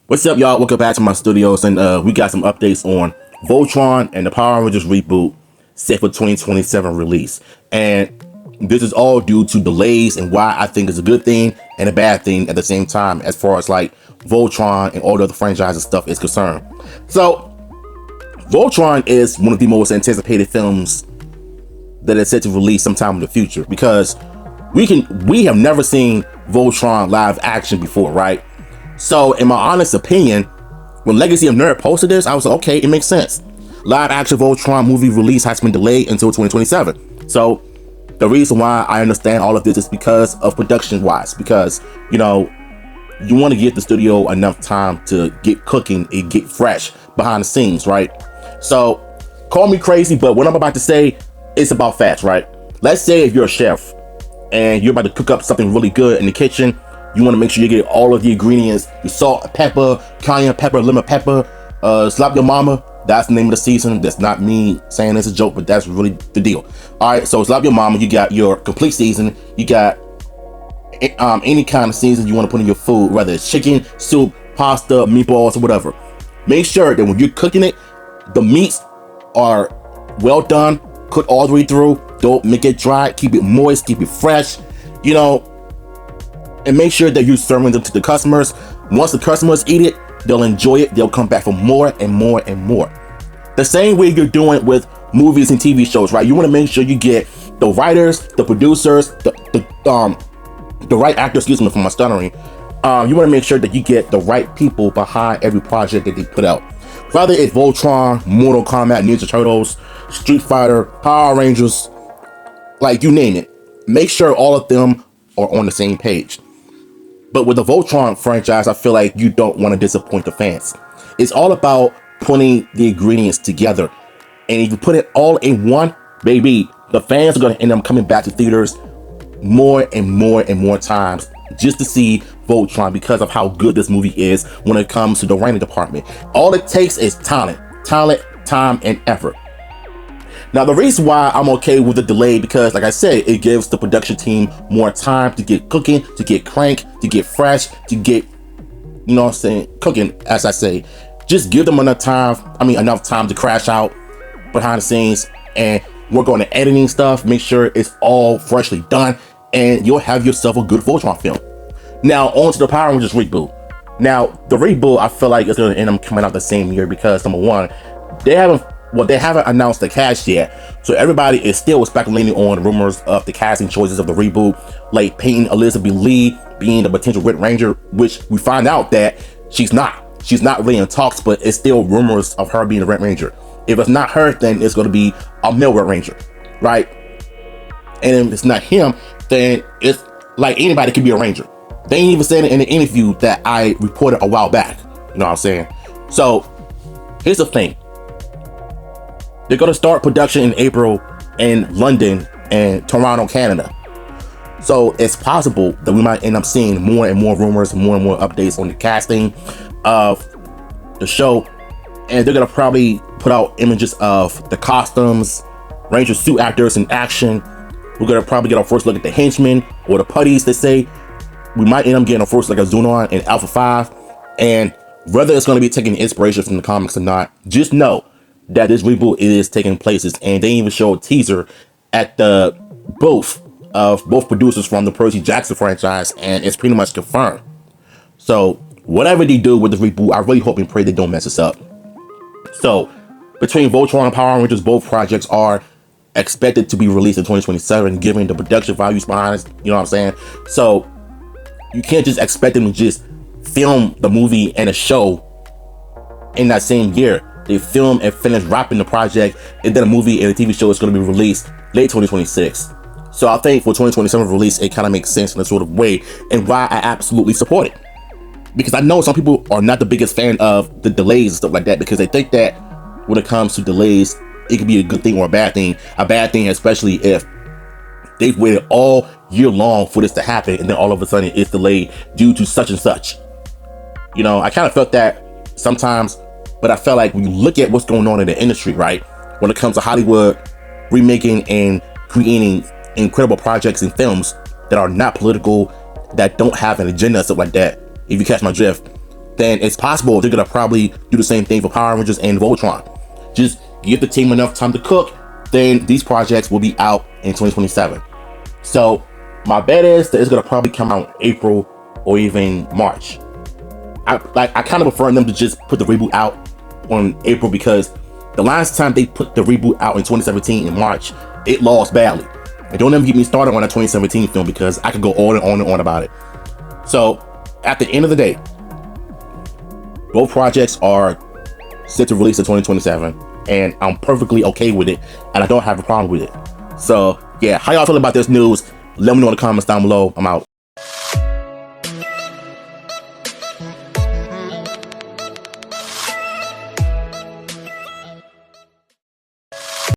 What's up, y'all? Welcome back to my studios, and we got some updates on Voltron and the Power Rangers reboot set for 2027 release. And this is all due to delays and why I think it's a good thing and a bad thing at the same time as far as like Voltron and all the other franchises stuff is concerned. So Voltron is one of the most anticipated films that is set to release sometime in the future because we have never seen Voltron live action before, right? So in my honest opinion, when Legacy of Nerd posted this, I was like, okay, it makes sense. Live action Voltron movie release has been delayed until 2027. So the reason why I understand all of this is because of production wise, because you want to give the studio enough time to get cooking and get fresh behind the scenes, right? So call me crazy, but what I'm about to say is about facts, right? Let's say if you're a chef and you're about to cook up something really good in the kitchen, you want to make sure you get all of the ingredients, your salt, pepper, cayenne pepper, lemon pepper, slap your mama. That's the name of the season. That's not me saying it's a joke, but that's really the deal. All right, so slap your mama. You got your complete season. You got any kind of season you want to put in your food, whether it's chicken, soup, pasta, meatballs, or whatever. Make sure that when you're cooking it, the meats are well done, cooked all the way through. Don't make it dry. Keep it moist. Keep it fresh. And make sure that you're serving them to the customers. Once the customers eat it, they'll enjoy it. They'll come back for more and more and more. The same way you're doing with movies and TV shows, right? You want to make sure you get the writers, the producers, the right actors. Excuse me for my stuttering. You want to make sure that you get the right people behind every project that they put out. Whether it's Voltron, Mortal Kombat, Ninja Turtles, Street Fighter, Power Rangers, like you name it. Make sure all of them are on the same page. But with the Voltron franchise, I feel like you don't want to disappoint the fans. It's all about putting the ingredients together. And if you put it all in one, baby, the fans are going to end up coming back to theaters more and more and more times just to see Voltron because of how good this movie is when it comes to the writing department. All it takes is talent, time, and effort. Now, the reason why I'm okay with the delay, because like I said, it gives the production team more time to get cooking, to get crank, to get fresh, to get, cooking, as I say. Just give them enough time to crash out behind the scenes and work on the editing stuff, make sure it's all freshly done, and you'll have yourself a good Voltron film. Now, on to the Power Rangers reboot. Now, the reboot, I feel like it's going to end up coming out the same year because, number one, they haven't announced the cast yet, so everybody is still speculating on rumors of the casting choices of the reboot, like Peyton Elizabeth Lee being the potential Red Ranger, which we find out that she's not really in talks, but it's still rumors of her being the Red Ranger. If it's not her, then it's going to be a male Red Ranger, right? And if it's not him, then it's like anybody could be a Ranger. They ain't even said it in the interview that I reported a while back. You know what I'm saying? So here's the thing. They're going to start production in April in London and Toronto, Canada. So it's possible that we might end up seeing more and more rumors, more and more updates on the casting of the show. And they're going to probably put out images of the costumes, Ranger suit actors in action. We're going to probably get our first look at the henchmen or the putties, they say. We might end up getting our first look at Zunon and Alpha 5. And whether it's going to be taking inspiration from the comics or not, just know that this reboot is taking places, and they even showed a teaser at the booth of both producers from the Percy Jackson franchise, and it's pretty much confirmed. So whatever they do with the reboot, I really hope and pray they don't mess us up. So between Voltron and Power Rangers, both projects are expected to be released in 2027, given the production values behind it. You know what I'm saying? So you can't just expect them to just film the movie and a show in that same year. They film and finish wrapping the project, and then a movie and a TV show is going to be released late 2026. So I think for 2027 release, it kind of makes sense in a sort of way, and why I absolutely support it. Because I know some people are not the biggest fan of the delays and stuff like that, because they think that when it comes to delays, it could be a good thing or a bad thing. A bad thing, especially if they've waited all year long for this to happen, and then all of a sudden it's delayed due to such and such. I kind of felt that sometimes. But I felt like when you look at what's going on in the industry, right, when it comes to Hollywood remaking and creating incredible projects and films that are not political, that don't have an agenda, stuff like that, if you catch my drift, then it's possible they're gonna probably do the same thing for Power Rangers and Voltron. Just give the team enough time to cook, then these projects will be out in 2027. So my bet is that it's gonna probably come out in April or even March. I kind of prefer them to just put the reboot out on April, because the last time they put the reboot out in 2017 in March, it lost badly. And don't ever get me started on that 2017 film, because I could go on and on and on about it. So at the end of the day, both projects are set to release in 2027, and I'm perfectly okay with it, and I don't have a problem with it. So yeah, how y'all feel about this news? Let me know in the comments down below. I'm out.